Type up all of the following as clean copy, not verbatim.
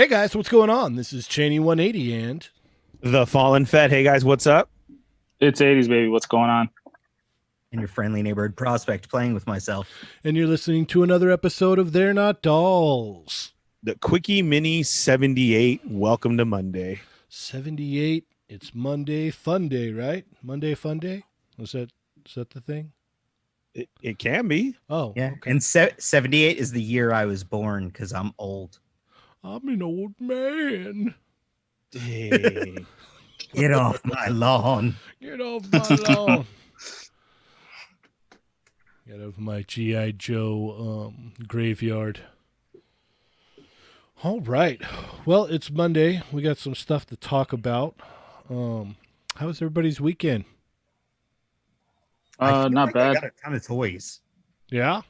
Hey guys, what's going on? This is Cheney 180 and The Fallen Fed. Hey guys, what's up? It's 80s, baby. What's going on? And your friendly neighborhood prospect playing with myself. you're listening to another episode of They're Not Dolls. The Quickie Mini 78. Welcome to Monday. 78. It's Monday Fun Day, right? Monday Fun Day? Is that the thing? It can be. Oh, Yeah. okay. And 78 is the year I was born because I'm old. I'm an old man. Hey. Get off my lawn. Get off my lawn. Get off my G.I. Joe graveyard. All right. Well, it's Monday. We got some stuff to talk about. How was everybody's weekend? I feel Not like I bad. got a ton of toys. Yeah?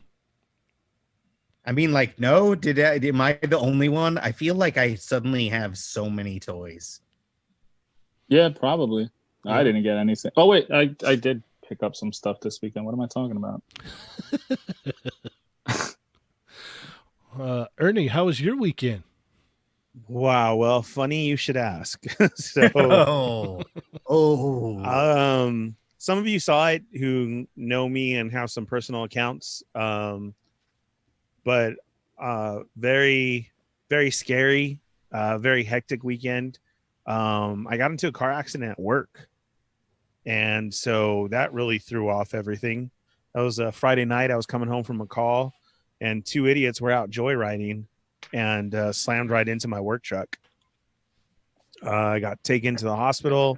I mean, like, no, am I the only one? I feel like I suddenly have so many toys. Yeah, probably. Yeah. I didn't get anything. Oh, wait. I did pick up some stuff this weekend. What am I talking about? Ernie, how was your weekend? Wow. Well, funny you should ask. So, some of you saw it who know me and have some personal accounts. But very, very scary, very hectic weekend. I got into a car accident at work. And so that really threw off everything. That was a Friday night. I was coming home from a call and two idiots were out joyriding and slammed right into my work truck. I got taken to the hospital,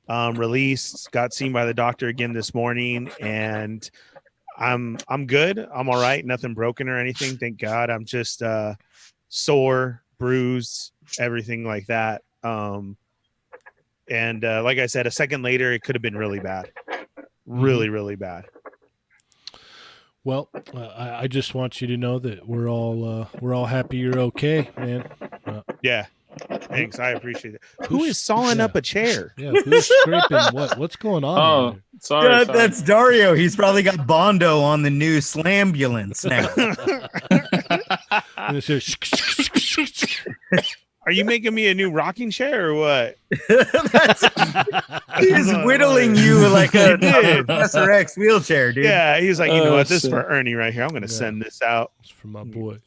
released, got seen by the doctor again this morning, and I'm good. I'm all right. Nothing broken or anything. Thank God. I'm just sore, bruised, everything like that. And like I said, a second later, it could have been really bad. Really, really bad. Well, I just want you to know that we're all happy you're okay, man. Yeah. Thanks. I appreciate it. Who is sawing up a chair? Yeah, who's scraping what? What's going on? Oh, sorry. Yeah, that's Dario. He's probably got Bondo on the new Slambulance now. And it says, Are you making me a new rocking chair or what? He's whittling you like a Professor X wheelchair, dude. Yeah, he's like, you know Oh, what? This is shit. for Ernie right here. I'm going to send this out. it's for my boy.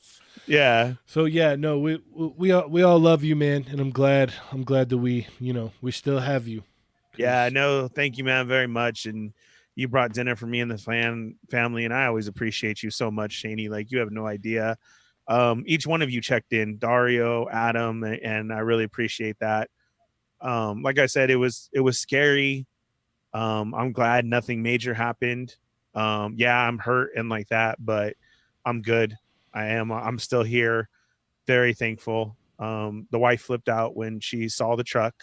Yeah. So yeah, no, we all love you, man, and I'm glad that we still have you. Yeah, no, thank you, man, very much. And you brought dinner for me and the family, and I always appreciate you so much, Shaney. Like, you have no idea. Each one of you checked in, Dario, Adam, and I really appreciate that. Like I said, it was scary. I'm glad nothing major happened. Yeah, I'm hurt and like that, but I'm good. I'm still here. Very thankful. The wife flipped out when she saw the truck,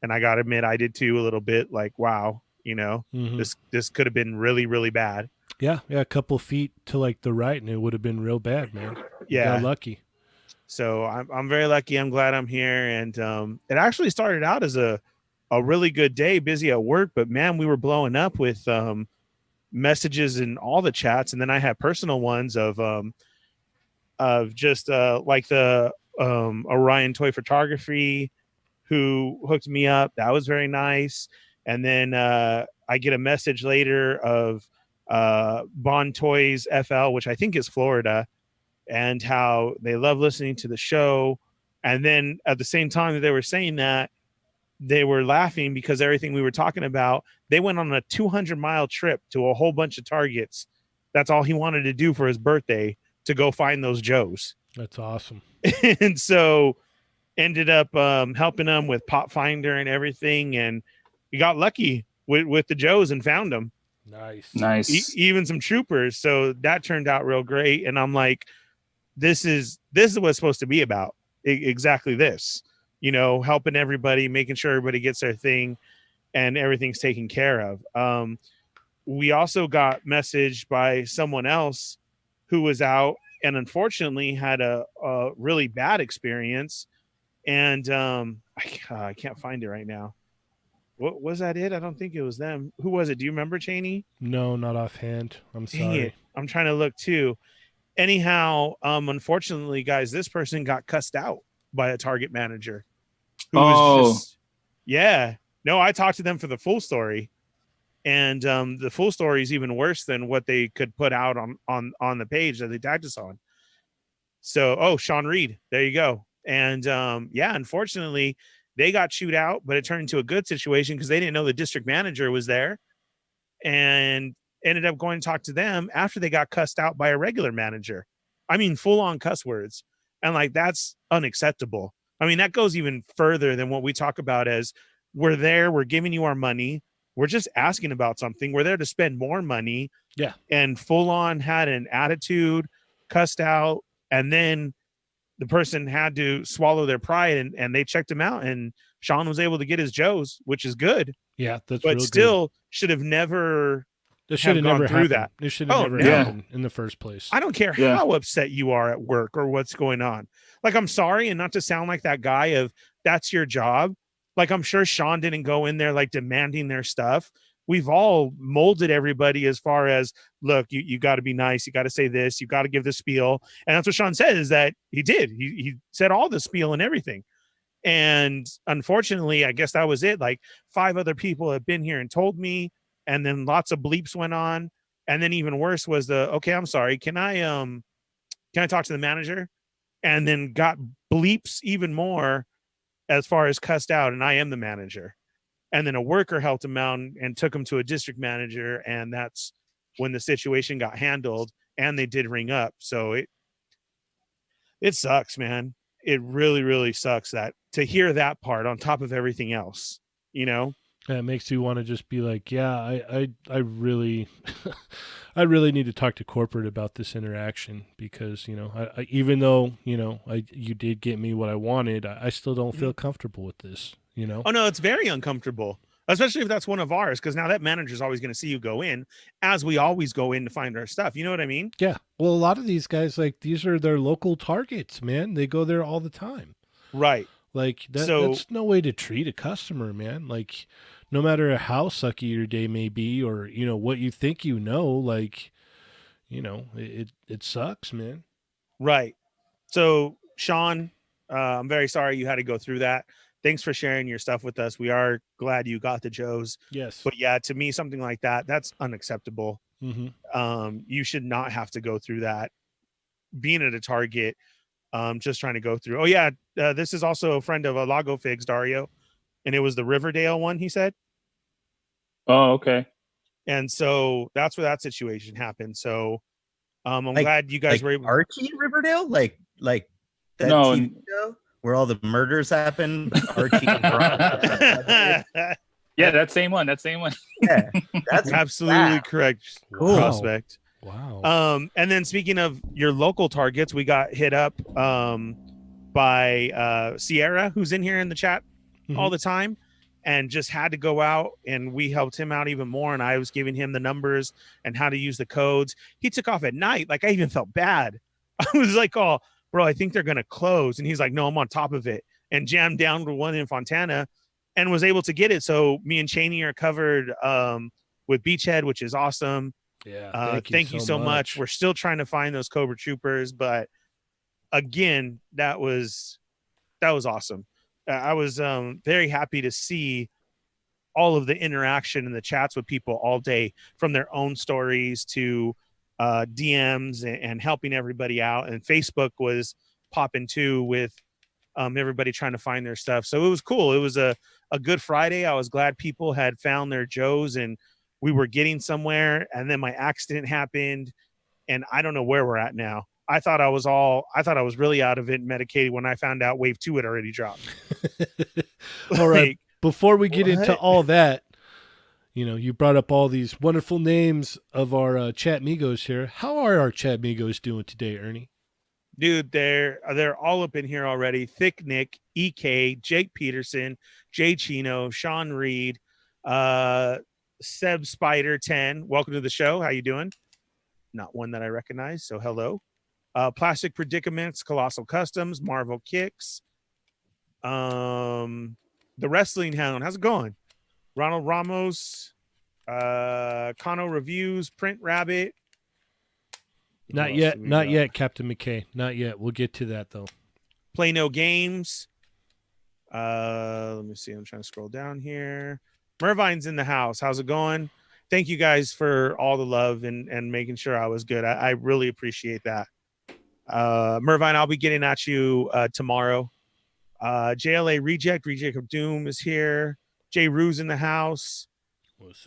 and I gotta admit, I did too, a little bit. Like, wow, Mhm. this could have been really, really bad. Yeah, a couple feet to like the right, and it would have been real bad, man. You Yeah. got lucky. So I'm very lucky. I'm glad I'm here. And it actually started out as a really good day, busy at work, but man, we were blowing up with messages in all the chats. And then I had personal ones of just like the Orion Toy Photography who hooked me up. That was very nice. And then I get a message later of Bond Toys FL, which I think is Florida, and how they love listening to the show. And then at the same time that they were saying that, they were laughing because everything we were talking about, they went on a 200-mile trip to a whole bunch of Targets. That's all he wanted to do for his birthday, to go find those Joes. That's awesome. And so ended up helping them with Pop Finder and everything. And we got lucky with the Joes and found them. Nice. Nice. Even some troopers. So that turned out real great. And I'm like, this is what it's supposed to be about. Exactly this, helping everybody, making sure everybody gets their thing and everything's taken care of. We also got messaged by someone else who was out and unfortunately had a really bad experience. And I can't find it right now. What was that? I don't think it was them. Who was it? Do you remember, Cheney? No, not offhand. I'm Dang sorry. it. I'm trying to look too. Anyhow, unfortunately, guys, this person got cussed out by a Target manager who was Oh, just, yeah. No, I talked to them for the full story. And the full story is even worse than what they could put out on the page that they tagged us on. So, oh, Sean Reed, there you go. And yeah, unfortunately, they got chewed out, but it turned into a good situation because they didn't know the district manager was there, and ended up going to talk to them after they got cussed out by a regular manager. I mean, full on cuss words, and like that's unacceptable. I mean, that goes even further than what we talk about as we're there, we're giving you our money, we're just asking about something, we're there to spend more money. Yeah. And full on had an attitude, cussed out, and then the person had to swallow their pride, and they checked him out, and Sean was able to get his Joes, which is good, Yeah, that's but real still should have never good. This should have gone never through happened. that. This should have Oh, never no. happened in the first place. I don't care Yeah. how upset you are at work or what's going on. Like, I'm sorry, and not to sound like that guy of that's your job. Like, I'm sure Sean didn't go in there like demanding their stuff. We've all molded everybody as far as, look, you got to be nice, you got to say this, you got to give the spiel, and that's what Sean said, is that he did. He said all the spiel and everything. And unfortunately, I guess that was it. Like 5 other people have been here and told me, and then lots of bleeps went on. And then even worse was okay, I'm sorry, can I talk to the manager? And then got bleeps even more as far as cussed out, and I am the manager. And then a worker helped him out and took him to a district manager, and that's when the situation got handled, and they did ring up. So it sucks, man. It really, really sucks that to hear that part on top of everything else, you know? Yeah, it makes you want to just be like, yeah, I really, I really need to talk to corporate about this interaction because, you know, I even though, you know, you did get me what I wanted, I still don't feel comfortable with this, you know? Oh no, it's very uncomfortable, especially if that's one of ours, because now that manager's always going to see you go in, as we always go in to find our stuff. You know what I mean? Yeah. Well, a lot of these guys, like, these are their local targets, man. They go there all the time. Right. Like, So- that's no way to treat a customer, man. Like, no matter how sucky your day may be or, you know, what you think you know, like, you know, it sucks, man. Right. So, Sean, I'm very sorry you had to go through that. Thanks for sharing your stuff with us. We are glad you got the Joes. Yes. But yeah, to me, something like that's unacceptable. Mm-hmm. You should not have to go through that. Being at a Target, just trying to go through. Oh yeah, this is also a friend of Lago Figs, Dario, and it was the Riverdale one, he said. Oh, okay. And so that's where that situation happened. So I'm Like- glad you guys Like were able. Archie Riverdale, like that No, TV show where all the murders happen. Archie and Veronica. Yeah, that same one. That same one. Yeah, that's Absolutely wow. correct, Wow. prospect. Wow. And then speaking of your local targets, we got hit up by Sierra, who's in here in the chat all the time, and just had to go out, and we helped him out even more. And I was giving him the numbers and how to use the codes. He took off at night. Like, I even felt bad. I was like, oh, bro, I think they're going to close. And he's like, no, I'm on top of it, and jammed down to one in Fontana and was able to get it. So me and Cheney are covered with Beachhead, which is awesome. Yeah. Thank you so much. We're still trying to find those Cobra Troopers, but again, that was awesome. I was very happy to see all of the interaction and the chats with people all day, from their own stories to DMs and helping everybody out. And Facebook was popping too with everybody trying to find their stuff. So it was cool. It was a good Friday. I was glad people had found their Joes and we were getting somewhere. And then my accident happened, and I don't know where we're at now. I thought I was really out of it and medicated when I found out wave 2 had already dropped. All right. Like, Before we get into What? all that, you know, you brought up all these wonderful names of our chat migos here. How are our chat migos doing today, Ernie? dude, they're all up in here already. Thick Nick, EK, Jake Peterson, Jay Chino, Sean Reed, Seb Spider 10. Welcome to the show. How you doing? Not one that I recognize, so hello. Plastic Predicaments, Colossal Customs, Marvel Kicks, the Wrestling Hound. How's it going? Ronald Ramos, Kano Reviews, Print Rabbit. Who Not else yet. do we Not got? yet, Captain McKay. Not yet. We'll get to that, though. Play No Games. Let me see. I'm trying to scroll down here. Mervine's in the house. How's it going? Thank you guys for all the love and making sure I was good. I really appreciate that. Mervine, I'll be getting at you tomorrow. JLA Reject of Doom is here. Jay Rue's in the house.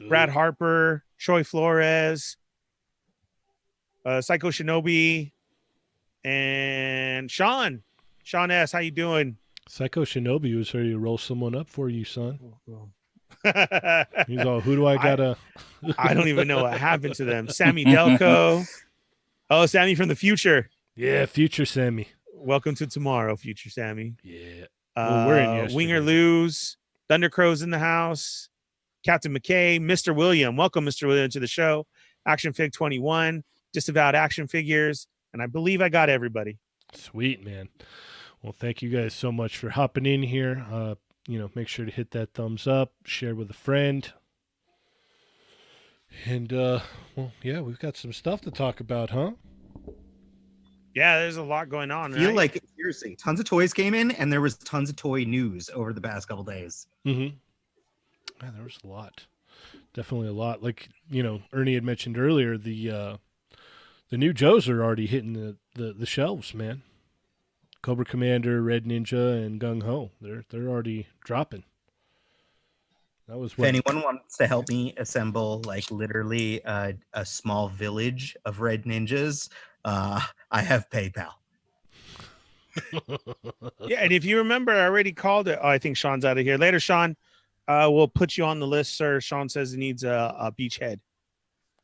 Brad Harper, Troy Flores, Psycho Shinobi, and Sean S. How you doing? Psycho Shinobi was ready to roll someone up for you, son. I He's all, who do I gotta? don't even know what happened to them. Sammy Delco. Oh, Sammy from the future. Yeah, future Sammy. Welcome to tomorrow, future Sammy. Yeah. Well, we're in yesterday. Winger Lose, Thundercrow's in the house. Captain McKay, Mr. William. Welcome, Mr. William, to the show. Action Fig 21, Disavowed Action Figures. And I believe I got everybody. Sweet, man. Well, thank you guys so much for hopping in here. Make sure to hit that thumbs up, share with a friend. And, we've got some stuff to talk about, huh? Yeah, there's a lot going on. I feel like, seriously, tons of toys came in, and there was tons of toy news over the past couple days. Mm-hmm. Yeah, there was a lot. Definitely a lot. Like, Ernie had mentioned earlier, the new Joes are already hitting the shelves, man. Cobra Commander, Red Ninja, and Gung Ho. They're already dropping. That was if anyone wants to help me assemble literally a small village of Red Ninjas, I have PayPal. Yeah, and if you remember, I already called it. Oh, I think Sean's out of here. Later, Sean. We'll put you on the list, sir. Sean says he needs a beachhead.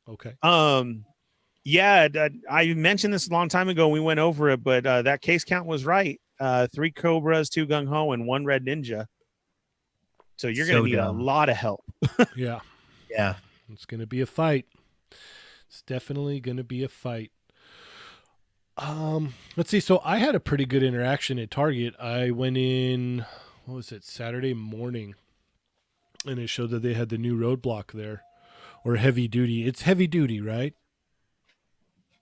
Okay. Yeah, I mentioned this a long time ago. We went over it, but that case count was right. 3 Cobras, 2 Gung Ho, and 1 Red Ninja. So you're going to need a lot of help. Yeah. Yeah. It's going to be a fight. It's definitely going to be a fight. Let's see. So I had a pretty good interaction at Target. I went in, Saturday morning, and it showed that they had the new roadblock there, or heavy duty. It's heavy duty, right?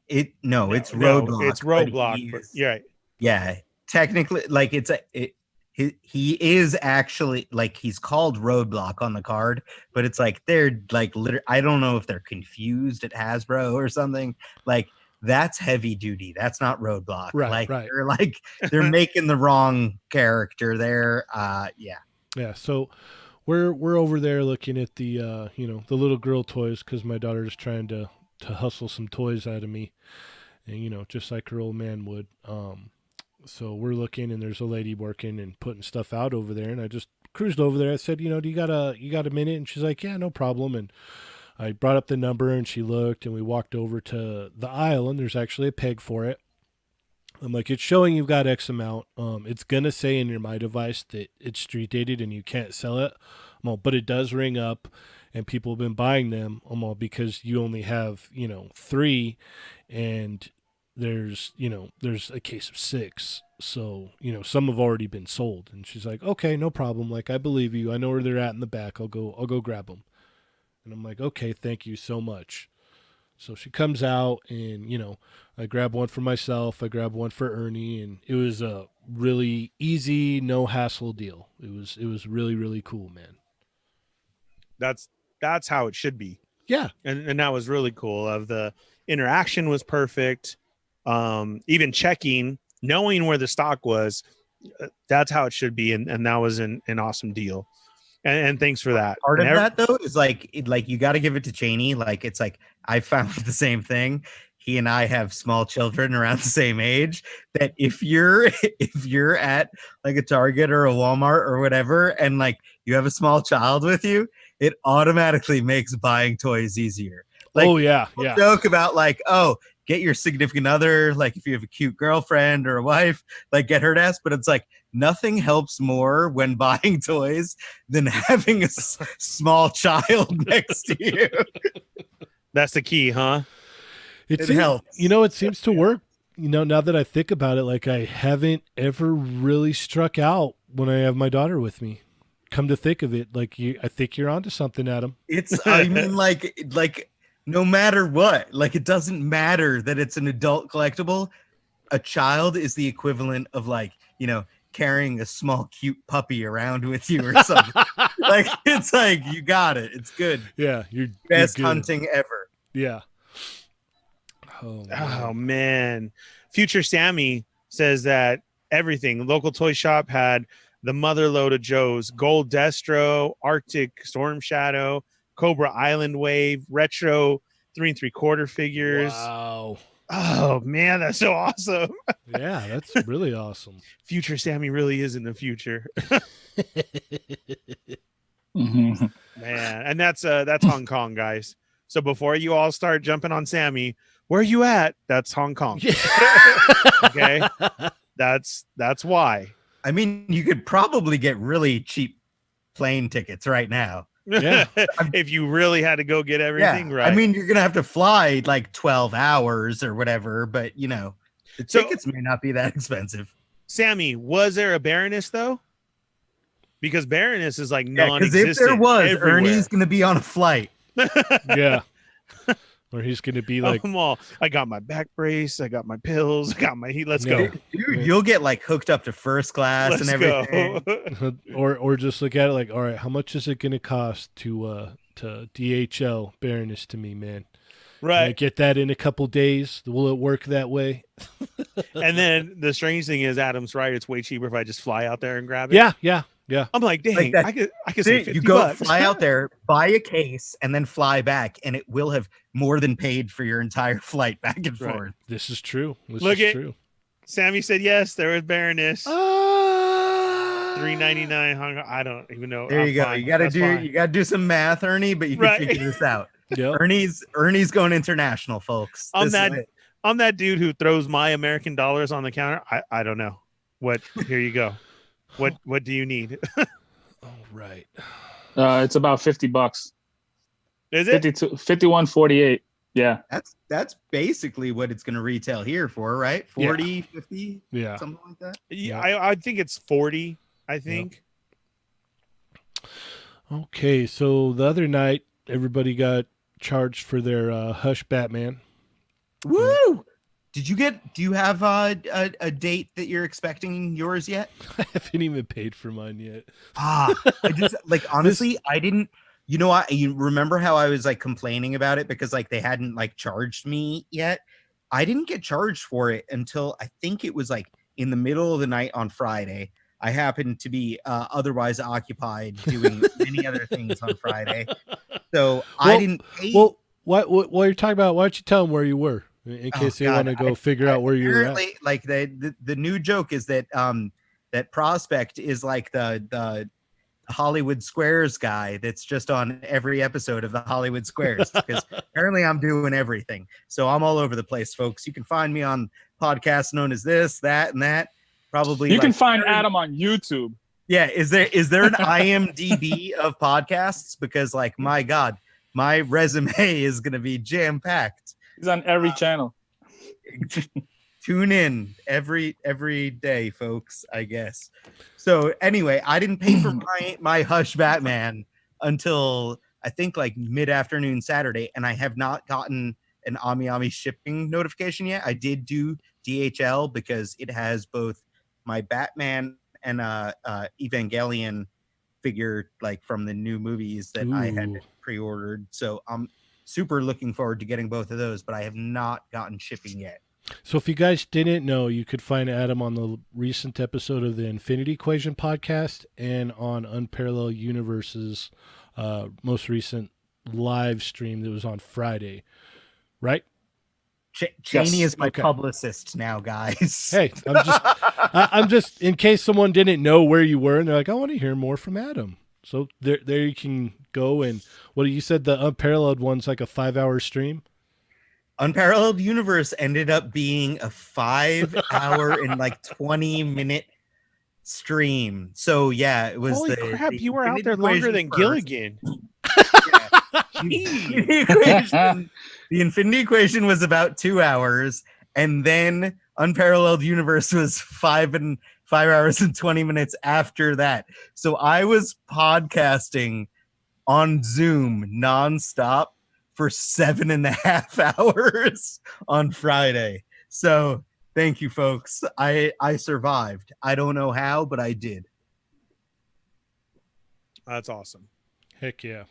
It's roadblock. It's roadblock. Yeah. Yeah. Technically, he is actually he's called roadblock on the card, but it's they're I don't know if they're confused at Hasbro or something. That's heavy duty. That's not roadblock. Right. Right. They're making the wrong character there. Yeah. Yeah. So we're over there looking at the the little girl toys, because my daughter is trying to hustle some toys out of me, and just like her old man would. So we're looking, and there's a lady working and putting stuff out over there, and I just cruised over there. I said, do you got a minute? And she's like, yeah, no problem. And I brought up the number, and she looked, and we walked over to the aisle, and there's actually a peg for it. I'm like, it's showing you've got X amount. It's going to say in your My Device that it's street dated and you can't sell it. But it does ring up, and people have been buying them because you only have, 3, and there's a case of 6. So, some have already been sold. And she's like, okay, no problem. I believe you. I know where they're at in the back. I'll go grab them. And I'm like, okay, thank you so much. So she comes out, and, I grab one for myself. I grab one for Ernie, and it was a really easy, no hassle deal. It was really, really cool, man. That's how it should be. Yeah. And that was really cool. The interaction was perfect. Even checking, knowing where the stock was, that's how it should be. And that was an awesome deal. And thanks for that. Part of that though is you got to give it to Cheney. I found the same thing. He and I have small children around the same age, that if you're at a Target or a Walmart or whatever, and you have a small child with you, it automatically makes buying toys easier. Joke about get your significant other, if you have a cute girlfriend or a wife, get her to ask, but it's nothing helps more when buying toys than having a small child next to you. That's the key, huh? It helps. It seems to work. Now that I think about it, I haven't ever really struck out when I have my daughter with me. Come to think of it, I think you're onto something, Adam. No matter what, it doesn't matter that it's an adult collectible. A child is the equivalent of carrying a small cute puppy around with you or something. Like it's like you got it. It's good. Yeah, you're Best good. hunting ever. Yeah. Oh Oh man. man. Future Sammy says that everything local toy shop had the mother load of Joe's Gold Destro, Arctic Storm Shadow, Cobra Island Wave, retro 3 3/4 figures. Wow. Oh man, that's so awesome. Yeah, that's really awesome. Future Sammy really is in the future. Mhm. Man, and that's Hong Kong, guys. So before you all start jumping on Sammy, where are you at? That's Hong Kong. Okay. That's why. I mean, you could probably get really cheap plane tickets right now. Yeah. If you really had to go get everything right. I mean, you're gonna have to fly like 12 hours or whatever, but the So- tickets may not be that expensive. Sammy, was there a Baroness though? Because Baroness is like Yeah, because non-existent. if there was, everywhere. Ernie's gonna be on a flight. Yeah. Or he's gonna be like, I'm all, I got my back brace, I got my pills, I got my heat. Let's No. go. Dude, you'll get like hooked up to first class Let's and everything. go. or just look at it like, all right, how much is it gonna cost to DHL Baroness to me, man? Can I Right. get that in a couple days? Will it work that way? And then the strange thing is, Adam's right. It's way cheaper if I just fly out there and grab it. Yeah. I'm like, dang, Like that. I could save See, 50 you go bucks. fly out there, buy a case, and then fly back, and it will have more than paid for your entire flight back and Right. forth. This is true. This Look is at- true. Sammy said yes. There was Baroness. Ah. $3.99 Hong Kong. I don't even know. There I'm you go. fine. You gotta That's do fine. you gotta do some math, Ernie, but you can Right. figure this out. Yep. Ernie's going international, folks. I'm This is that- it. I'm that dude who throws my American dollars on the counter. I don't know. What? Here you go. What do you need? All right. It's about $50. Is it? 51.48. Yeah. That's basically what it's gonna retail here for, right? 40, 50, Yeah. something like that. Yeah, I think it's 40. I think. Okay. So the other night, everybody got charged for their Hush Batman. Woo! Do you have a date that you're expecting yours yet? I haven't even paid for mine yet. I just like honestly, I didn't. You remember how I was like complaining about it because like they hadn't like charged me yet. I didn't get charged for it until I think it was like in the middle of the night on Friday. I happened to be otherwise occupied doing many other things on Friday, so I Well- didn't pay. Well, while you're talking about, why don't you tell them where you were in Oh, case they God, want to go figure out where you're at? apparently, like the new joke is that that Prospect is like the Hollywood Squares guy that's just on every episode of the Hollywood Squares because apparently I'm doing everything. So I'm all over the place, folks. You can find me on podcasts known as this, that, and that. Probably You can like find 30 Adam on YouTube. Yeah, is there an IMDb of podcasts? Because like my God, my resume is gonna be jam packed. He's on every channel. Tune in every day, folks, I guess. So anyway, I didn't pay for my Hush Batman until I think like mid-afternoon Saturday, and I have not gotten an Ami shipping notification yet. I did do DHL because it has both my Batman and Evangelion figure like from the new movies that I had Ooh. pre-ordered. So I'm super looking forward to getting both of those, but I have not gotten shipping yet. So if you guys didn't know, you could find Adam on the recent episode of the Infinity Equation podcast and on Unparalleled Universe's most recent live stream that was on Friday, right? Cheney Yes. is my Okay. publicist now, guys. Hey, I'm just in case someone didn't know where you were and they're like, I want to hear more from Adam. So there you can go and what you said the Unparalleled one's like a 5-hour stream. Unparalleled Universe ended up being a 5-hour and like 20-minute stream. So yeah, it was Holy the crap! You were out there Infinity longer Equation than first. Gilligan. The Infinity Equation was about 2 hours, and then Unparalleled Universe was 5 hours and 20 minutes after that. So I was podcasting on Zoom nonstop for 7.5 hours on Friday. So Thank you, folks. I survived. I don't know how, but I did. That's awesome. Heck yeah.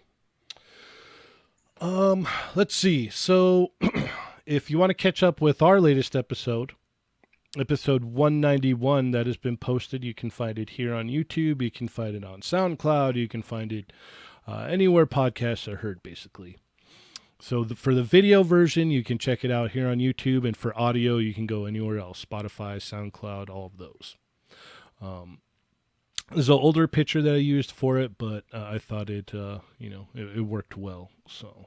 Let's see. So, if you want to catch up with our latest episode 191 that has been posted, you can find it here on YouTube. You can find it on SoundCloud. You can find it anywhere podcasts are heard, basically. So for the video version, you can check it out here on YouTube, and for audio, you can go anywhere else: Spotify, SoundCloud, all of those. There's an older picture that I used for it, but I thought it worked well. So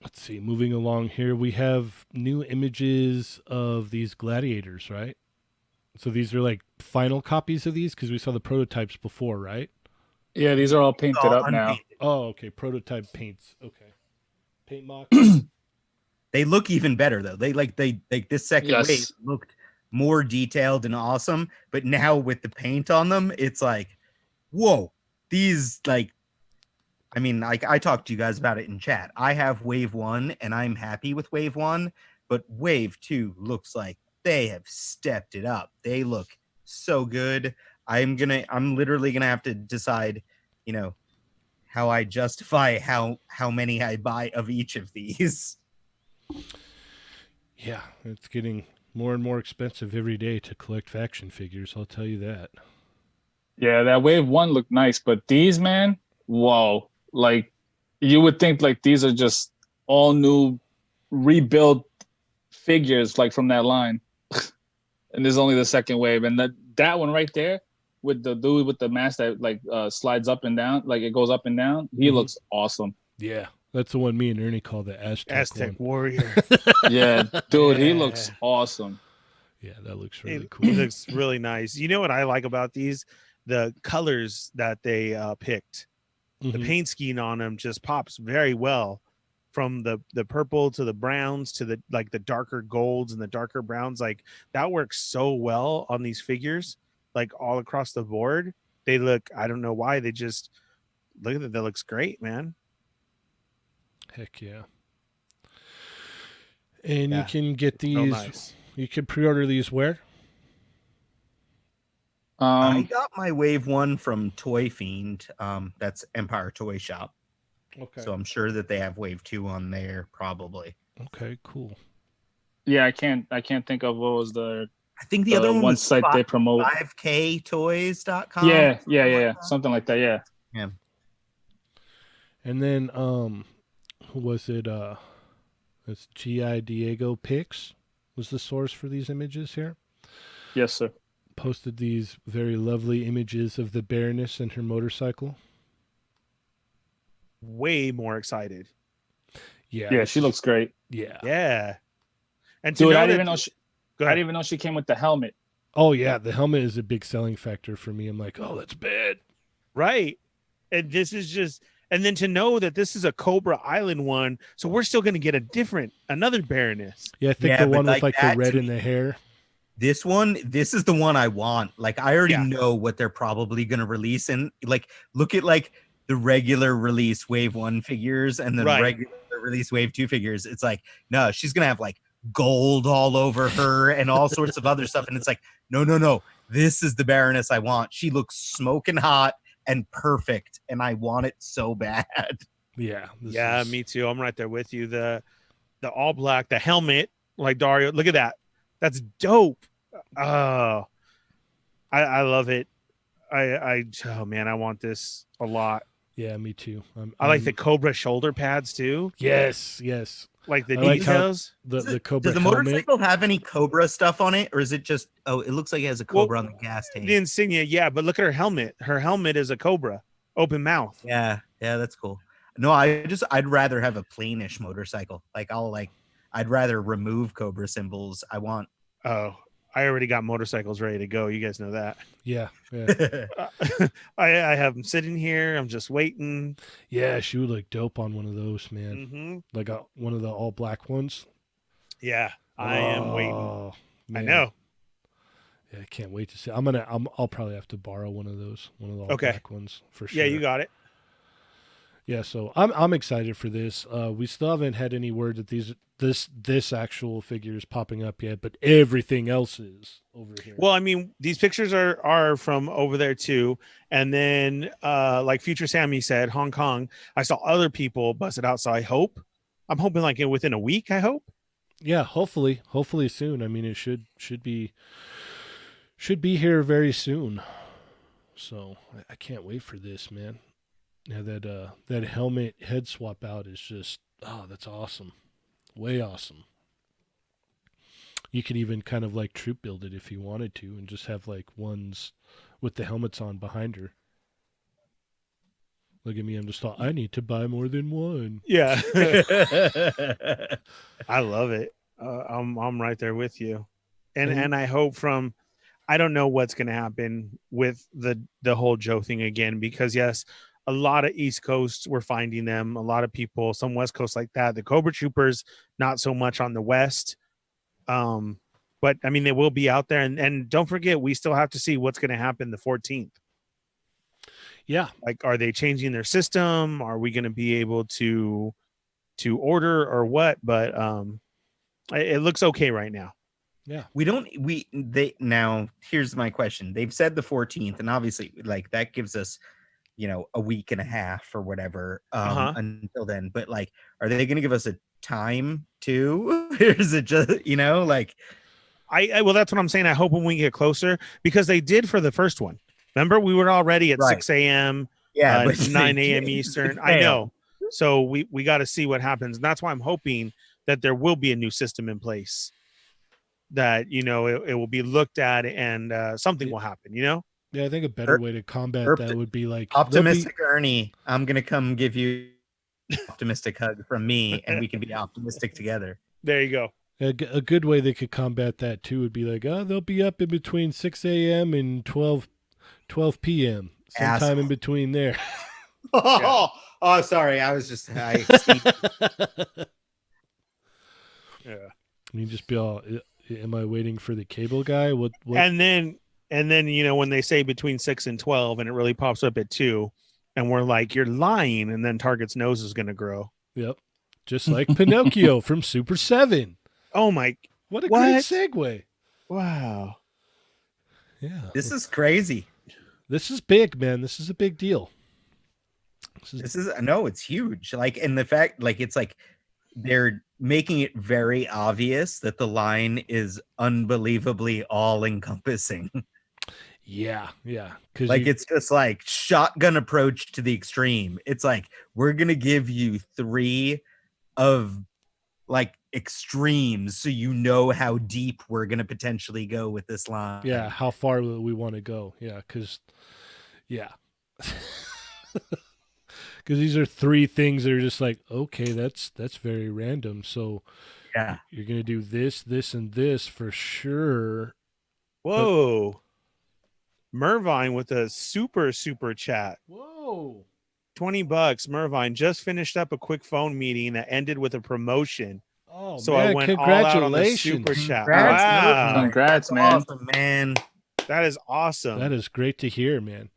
let's see. Moving along here, we have new images of these gladiators, right? So these are like final copies of these because we saw the prototypes before, right? Yeah, these are all painted up now. Unpainted. Oh, okay. Prototype paints. Okay. Paint mock. They look even better though. They this second Yes. wave looked more detailed and awesome, but now with the paint on them, it's like, whoa, these like, I mean, like I talked to you guys about it in chat. I have wave 1 and I'm happy with wave 1, but wave 2 looks like they have stepped it up. They look so good. I'm literally gonna have to decide, how I justify how many I buy of each of these. Yeah, it's getting more and more expensive every day to collect faction figures. I'll tell you that. Yeah, that wave 1 looked nice, but these, man, whoa. Like, you would think like these are just all new rebuilt figures like from that line. And there's only the second wave. And that one right there with the dude with the mask that like slides up and down, like it goes up and down, he looks awesome. Yeah, that's the one me and Ernie call the Aztec one. Warrior. Yeah, dude, he Yeah. looks awesome. Yeah, that looks really It cool. looks really nice. You know what I like about these? The colors that they picked. The Mhm. paint scheme on them just pops very well, from the purple to the browns to the darker golds and the darker browns. Like that works so well on these figures, like all across the board. They look, I don't know why, they just look at it. That looks great, man. Heck yeah. And Yeah, you can get Real these. nice. You can pre-order these where? I got my wave 1 from Toy Fiend. That's Empire Toy Shop. Okay. So I'm sure that they have wave 2 on there probably. Okay, cool. Yeah, I can't think of what was the I think the other one was site they promote. 5ktoys.com. Yeah. Something like that, yeah. And then who was it? It's GI Diego Pix was the source for these images here. Yes, sir. Posted these very lovely images of the Baroness and her motorcycle. Way more excited. Yeah, she looks great. Yeah. Yeah. And to Dude, know I that, didn't even know she Go I ahead. didn't even know she came with the helmet. Oh yeah, the helmet is a big selling factor for me. I'm like, oh, that's bad. Right. And this is just, and then to know that this is a Cobra Island one, so we're still going to get another Baroness. Yeah, I think Yeah, the but one with like like the that red to in the hair. This is the one I want. Like I already Yeah. know what they're probably going to release, and like look at like the regular release wave 1 figures and the Right. regular release wave 2 figures. It's like, no, she's going to have like gold all over her and all sorts of other stuff, and it's like, no, this is the Baroness I want. She looks smoking hot and perfect, and I want it so bad. Yeah. Yeah, me too. I'm right there with you. The all black, the helmet, like Dario. Look at that. That's dope. Oh, I love it. Oh man, I want this a lot. Yeah, me too. I like the Cobra shoulder pads too. Yes. Like the I like how- details. The Cobra Does the helmet. motorcycle have any Cobra stuff on it, or is it just? Oh, it looks like it has a Cobra on the gas tank. The insignia, yeah, but look at her helmet. Her helmet is a Cobra, open mouth. Yeah, that's cool. No, I'd rather have a plainish motorcycle. I'd rather remove Cobra symbols. I want. Oh, I already got motorcycles ready to go. You guys know that. Yeah. I have them sitting here. I'm just waiting. Yeah, she would look dope on one of those, man. Hmm. Like one of the all black ones. Yeah, I am waiting. Oh, I man. know. Yeah, I can't wait to see. I'll probably have to borrow one of those, one of the all Okay. black ones for sure. Yeah, you got it. Yeah, so I'm excited for this. We still haven't had any word that this actual figure is popping up yet, but everything else is over here. Well, I mean, these pictures are from over there too. And then like Future Sammy said, Hong Kong, I saw other people bust it out. So I'm hoping like within a week, I hope. Yeah, hopefully soon. I mean, it should be here very soon. So I can't wait for this, man. Yeah, that helmet head swap out is just that's awesome, way awesome. You could even kind of like troop build it if you wanted to, and just have like ones with the helmets on behind her. Look at me, I'm just I need to buy more than one. Yeah. I love it. I'm right there with you. And I hope I don't know what's going to happen with the whole Joe thing again, because yes, a lot of East Coast, we're finding them, a lot of people, some West Coast like that. The Cobra Troopers, not so much on the West. But I mean, they will be out there, and don't forget, we still have to see what's going to happen the 14th. Yeah. Like, are they changing their system? Are we going to be able to order or what? But it looks okay right now. Yeah. Now here's my question. They've said the 14th, and obviously like that gives us, a week and a half or whatever until then. But like, are they going to give us a time too? Or is it just, like well, that's what I'm saying. I hope when we get closer, because they did for the first one. Remember, we were already at 6 a.m. Yeah, but 9 a.m. Eastern. I know. So we got to see what happens. And that's why I'm hoping that there will be a new system in place, that, it will be looked at, and something will happen, Yeah, I think a better way to combat that would be like optimistic Ernie. I'm going to come give you an optimistic hug from me, and we can be optimistic together. There you go. A good way they could combat that too would be like, they'll be up in between 6 a.m. and 12 p.m. sometime in between there. Oh, sorry. I was just Yeah. You just be all, am I waiting for the cable guy? What? And then when they say between 6 and 12, and it really pops up at 2, and we're like, you're lying, and then Target's nose is going to grow. Yep. Just like Pinocchio from Super 7. Oh my! What a great segue! Wow. Yeah. This is crazy. This is big, man. This is a big deal. It's huge. Like, and the fact, like, it's like they're making it very obvious that the line is unbelievably all encompassing. Yeah. Like, it's just like shotgun approach to the extreme. It's like, we're going to give you 3 of like extremes, so how deep we're going to potentially go with this line. Yeah, how far we want to go. Yeah, because these are 3 things that are just like, okay, that's very random. So yeah, you're going to do this, this, and this for sure. Whoa. Mervine with a super chat. Whoa. $20. Mervine just finished up a quick phone meeting that ended with a promotion. Oh, so man, I went all out on the congratulations. super chat. Congrats, Wow. Congrats, man. Awesome, man. That is awesome. That is great to hear, man.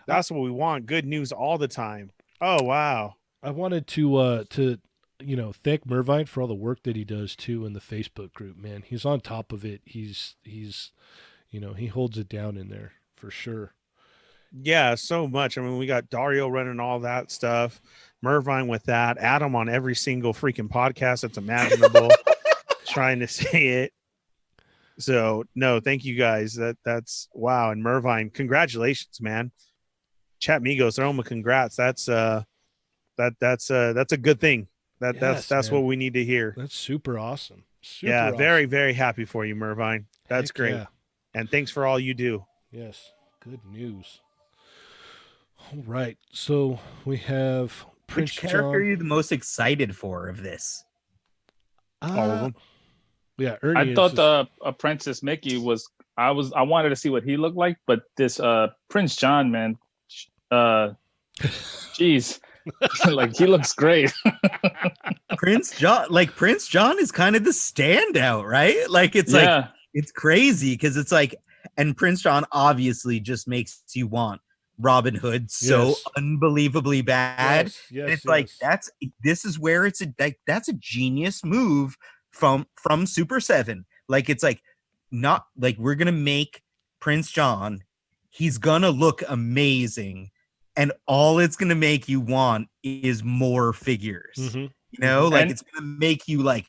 That's what we want. Good news all the time. Oh, wow. I wanted to thank Mervine for all the work that he does too in the Facebook group, man. He's on top of it. He's he holds it down in there for sure. Yeah, so much. I mean, we got Dario running all that stuff, Mervine with that, Adam on every single freaking podcast that's imaginable, trying to say it. So no, thank you guys. That's wow. And Mervine, congratulations, man. Chat Migos, throw him a congrats. That's a good thing. That's man. what we need to hear. That's super awesome. Yeah, very, very happy for you, Mervine. That's Heck great. yeah. And thanks for all you do. Yes, good news. All right, so we have Prince Which character John. are you the most excited for of this? All of them. Yeah, Ernie. I is thought just- Princess Mickey was. I wanted to see what he looked like, but this Prince John, man, jeez, like he looks great. Prince John is kind of the standout, right? Like it's like it's crazy because it's like, and Prince John obviously just makes you want Robin Hood so Yes. unbelievably bad. Yes, It's like yes. this is where it's that's a genius move from Super 7. Like it's like not like we're gonna make Prince John, he's gonna look amazing, and all it's gonna make you want is more figures. Mm-hmm. You know, like And it's gonna make you like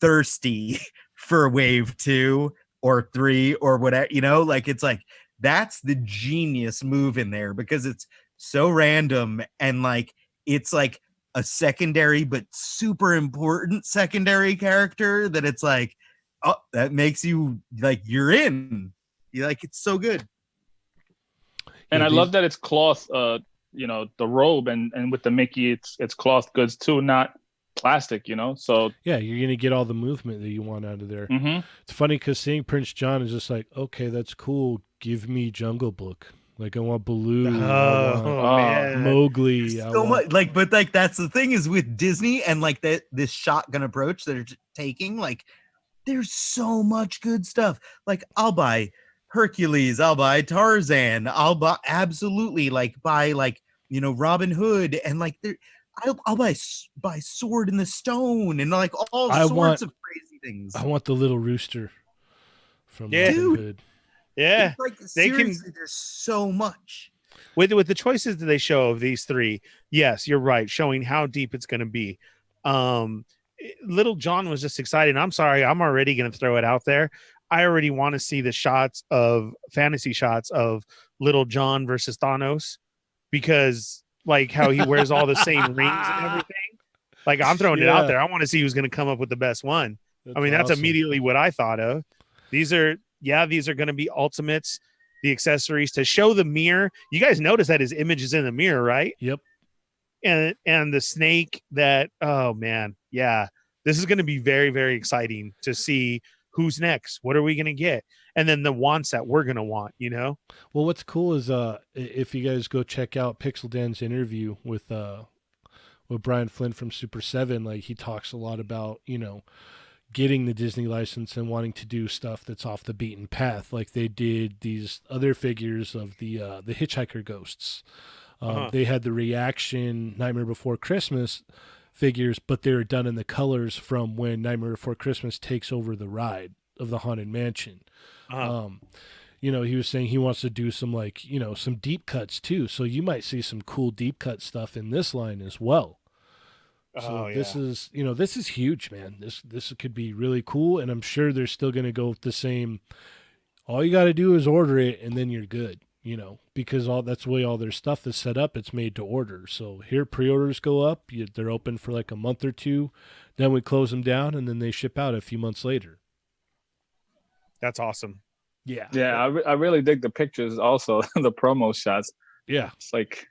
thirsty for wave 2 or 3 or whatever, you know, like it's like that's the genius move in there because it's so random and like it's like a secondary but super important secondary character that it's like, oh, that makes you like you're in. You like it's so good. and Yeah, I these- love that it's cloth. You know, the robe and with the Mickey, it's cloth goods too, not plastic. You know, so Yeah, you're gonna get all the movement that you want out of there. mhm. It's funny because seeing Prince John is just like, okay, that's cool. Give me Jungle Book. Like I want Baloo. I want Oh man. Mowgli. I So want... much like, but like that's the thing is with Disney and like that this shotgun approach that they're taking, like there's so much good stuff. Like I'll buy Hercules, I'll buy Tarzan, I'll buy absolutely like buy like you know Robin Hood and like there I'll buy Sword in the Stone and like all I sorts want- of crazy things. I want the little rooster from Yeah. Robin Dude. Hood. Yeah. It's like They can- seriously, there's so much. With the choices that they show of these three, yes, you're right, showing how deep it's going to be. Little John was just excited. I'm sorry, I'm already going to throw it out there. I already want to see the shots of fantasy shots of Little John versus Thanos because like how he wears all the same rings and everything. Like I'm throwing it out Yeah. there. I want to see who's going to come up with the best one. I mean, that's awesome. immediately what I thought of. These are going to be ultimates, the accessories to show the mirror. You guys notice that his image is in the mirror, right? Yep. And the snake that, oh man, yeah, this is going to be very, very exciting to see who's next. What are we going to get? And then the wants that we're going to want, you know? Well, what's cool is if you guys go check out Pixel Dan's interview with Brian Flynn from Super 7, like he talks a lot about, you know, getting the Disney license and wanting to do stuff that's off the beaten path. Like they did these other figures of the Hitchhiker Ghosts. They had the Reaction Nightmare Before Christmas figures, but they were done in the colors from when Nightmare Before Christmas takes over the ride of the Haunted Mansion. You know, he was saying he wants to do some like, you know, some deep cuts too. So you might see some cool deep cut stuff in this line as well. So this is, you know, this is huge, man. This could be really cool, and I'm sure they're still going to go with the same. All you got to do is order it, and then you're good. You know, because that's the way all their stuff is set up. It's made to order. So here, pre-orders go up. They're open for like a month or two. Then we close them down, and then they ship out a few months later. That's awesome. Yeah, Yeah, I really dig the pictures. Also, the promo shots. yeah, It's like,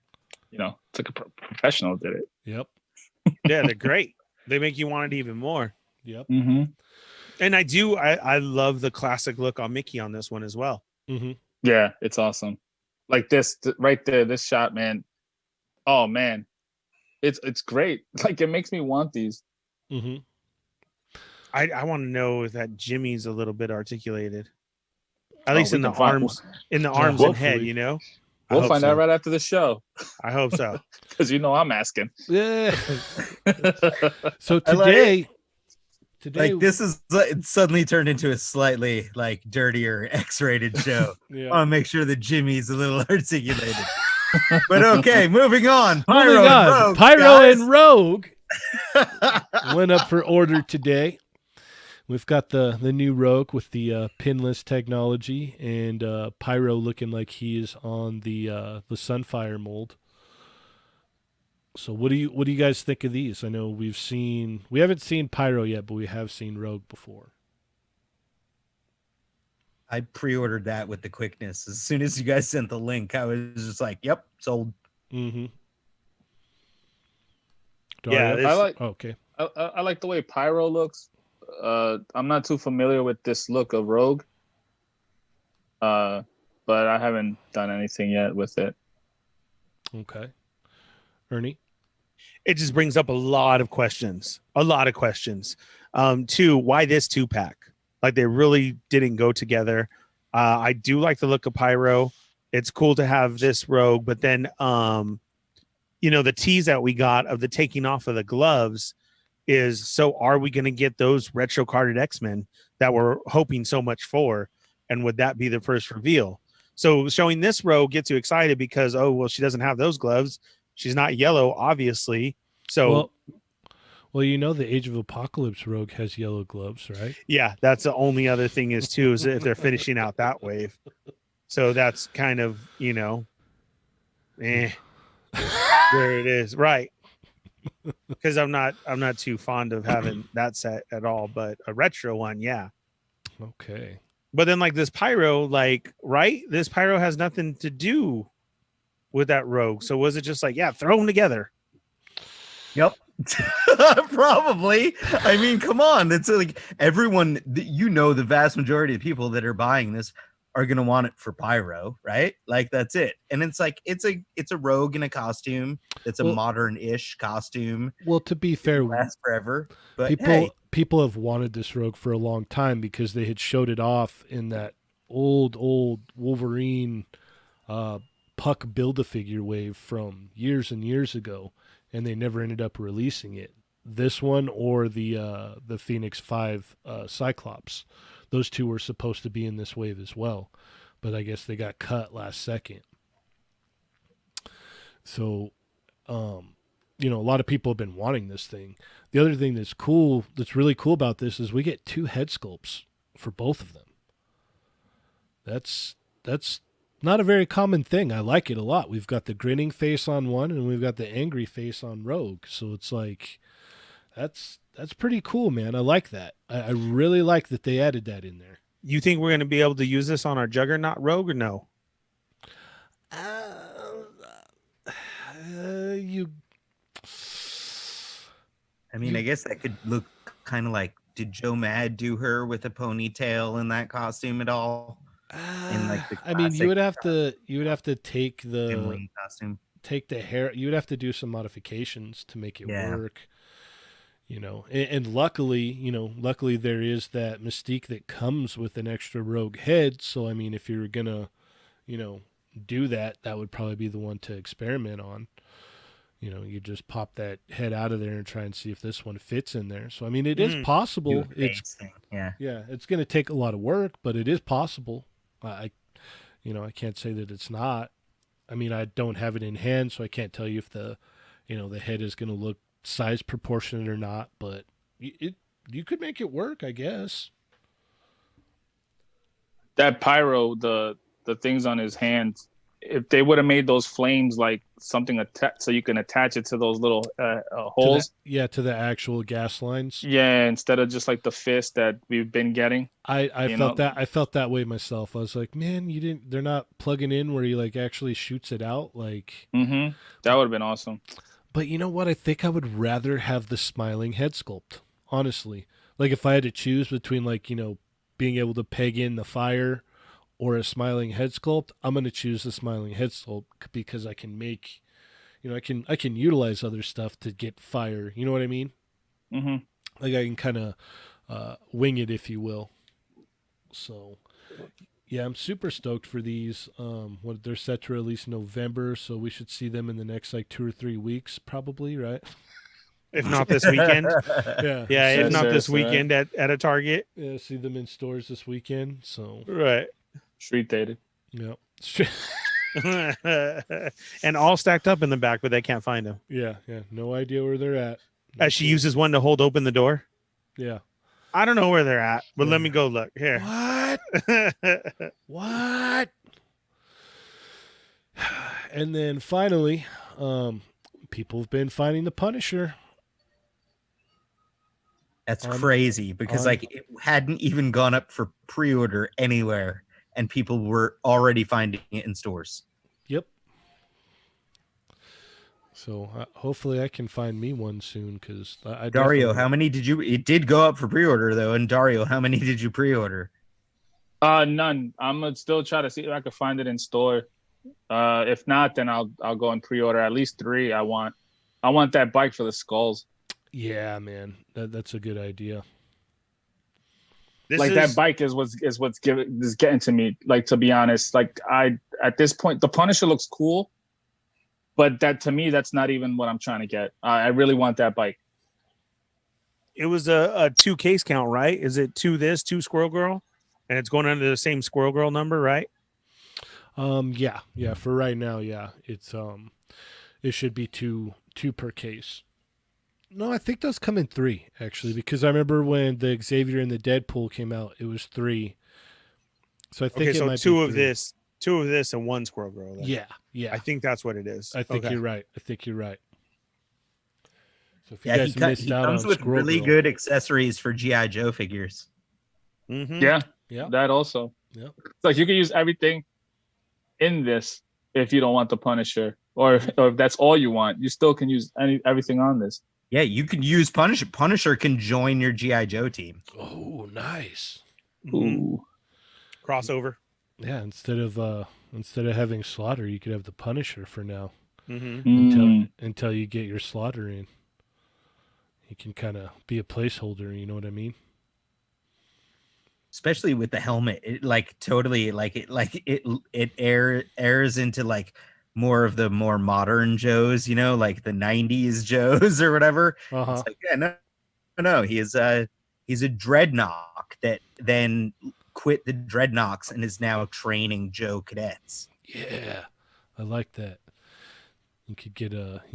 you know, it's like a professional did it. yep, Yeah, they're great. They make you want it even more. yep. Mm-hmm. And I love the classic look on Mickey on this one as well. Mm-hmm. Yeah, it's awesome. Like this right there, this shot, man. Oh man, it's great. Like it makes me want these. Mm-hmm. I want to know if that Jimmy's a little bit articulated, at least we in the can find- arms, and hopefully. head. You know, I We'll hope find so. out right after the show I hope so. because you know I'm asking. Yeah. So I like- today, Like this is it suddenly turned into a slightly like dirtier X-rated show. I yeah. want to make sure that Jimmy's a little articulated. But okay, moving on. Moving Pyro and on. Rogue, Pyro guys. and Rogue went up for order today. We've got the new Rogue with the pinless technology, and Pyro looking like he is on the Sunfire mold. So what do you guys think of these? I know we haven't seen Pyro yet, but we have seen Rogue before. I pre-ordered that with the quickness. As soon as you guys sent the link, I was just like, "Yep, sold." Mm-hmm. Yeah, this- I like okay. I like the way Pyro looks. I'm not too familiar with this look of Rogue. But I haven't done anything yet with it. Okay. Ernie? It just brings up a lot of questions. Two, why this 2-pack? Like they really didn't go together. I do like the look of Pyro. It's cool to have this Rogue, but then the tease that we got of the taking off of the gloves is, so are we going to get those retro carded X-Men that we're hoping so much for? And would that be the first reveal? So showing this Rogue gets you excited because, oh, well, she doesn't have those gloves. She's not yellow, obviously. So, well, the Age of Apocalypse Rogue has yellow gloves, right? yeah, that's the only other thing is too, is if they're finishing out that wave. So that's kind of, where it is. Right. Because I'm not too fond of having that set at all, but a retro one, yeah. Okay. But then like this Pyro, right? This Pyro has nothing to do with that Rogue. So was it just like, yeah, throw them together? Yep. Probably. I mean, come on. It's like everyone, the vast majority of people that are buying this are going to want it for Pyro, right? Like that's it. And it's like it's a Rogue in a costume. It's a modern-ish costume. Well, to be fair, it'll last forever. But people have wanted this Rogue for a long time because they had showed it off in that old Wolverine Puck Build-A-Figure wave from years and years ago, and they never ended up releasing it. This one or the Phoenix 5 Cyclops. Those two were supposed to be in this wave as well, but I guess they got cut last second. So, a lot of people have been wanting this thing. The other thing that's really cool about this is we get 2 head sculpts for both of them. That's not a very common thing. I like it a lot. We've got the grinning face on one, and we've got the angry face on Rogue. So it's like, that's pretty cool, man. I like that. I really like that they added that in there. You think we're going to be able to use this on our Juggernaut Rogue or no? I mean, I guess that could look kind of like, did Joe Mad do her with a ponytail in that costume at all? In like the you would have to take the costume, take the hair. You would have to do some modifications to make it work. And luckily there is that mystique that comes with an extra Rogue head. So I mean, if you're gonna, do that, that would probably be the one to experiment on. You just pop that head out of there and try and see if this one fits in there. So I mean, it is possible. It's going to take a lot of work, but it is possible. I can't say that it's not. I mean, I don't have it in hand, so I can't tell you if the head is going to look size proportionate or not. But you could make it work, I guess. That Pyro, the things on his hands, if they would have made those flames like something so you can attach it to those little holes. To the actual gas lines. Yeah, instead of just like the fist that we've been getting. I felt that way myself. I was like, man, they're not plugging in where he like actually shoots it out. Like, that would have been awesome. But you know what? I think I would rather have the smiling head sculpt, honestly. Like if I had to choose between like, being able to peg in the fire or a smiling head sculpt, I'm going to choose the smiling head sculpt because I can make, I can utilize other stuff to get fire. You know what I mean? Mm-hmm. Like I can kind of wing it, if you will. So, yeah, I'm super stoked for these. They're set to release in November, so we should see them in the next like 2 or 3 weeks, probably, right? If not this weekend. Yeah. If not this weekend at a Target. Yeah, see them in stores this weekend. So right. Street dated. Yep. And all stacked up in the back, but they can't find them. Yeah. No idea where they're at. As she uses one to hold open the door. Yeah. I don't know where they're at, but let me go look here. What? And then finally, people have been finding the Punisher. That's crazy because like it hadn't even gone up for pre-order anywhere, and people were already finding it in stores. Yep. So hopefully I can find me one soon because Dario, how many did you? It did go up for pre-order though, and Dario, how many did you pre-order? None. I'm gonna still try to see if I can find it in store. If not, then I'll go and pre-order at least 3. I want that bike for the skulls. Yeah, man, that's a good idea. This Like is that bike is what's getting to me. Like, to be honest, like at this point, the Punisher looks cool, but that to me, that's not even what I'm trying to get. I really want that bike. it was a 2 case count, right? Is it 2 this, 2 Squirrel Girl? And it's going under the same Squirrel Girl number, right? Yeah. For right now, yeah, it should be two per case. No, I think those come in 3 actually, because I remember when the Xavier and the Deadpool came out, it was 3. So I think Okay, it so might 2 be of 3. this, 2 of this, and 1 Squirrel Girl. Then. Yeah. I think that's what it is. I think okay. you're right. So if you Yeah, guys missed he out comes on with Squirrel really Girl, good accessories for GI Joe figures. Mm-hmm. Yeah, yeah, that also. yeah, It's like you can use everything in this if you don't want the Punisher, or if that's all you want, you still can use everything on this. Yeah, you can use Punisher. Punisher can join your GI Joe team. Oh, nice. Ooh. Crossover. Yeah, instead of having Slaughter, you could have the Punisher for now Mm-hmm. until you get your Slaughter in. He can kind of be a placeholder. You know what I mean? Especially with the helmet, it airs into like more of the more modern Joes, you know, like the 90s Joes or whatever. Uh-huh. It's like, yeah, no, he's a dreadnought that then quit the dreadnoughts and is now training Joe cadets. Yeah, I like that. You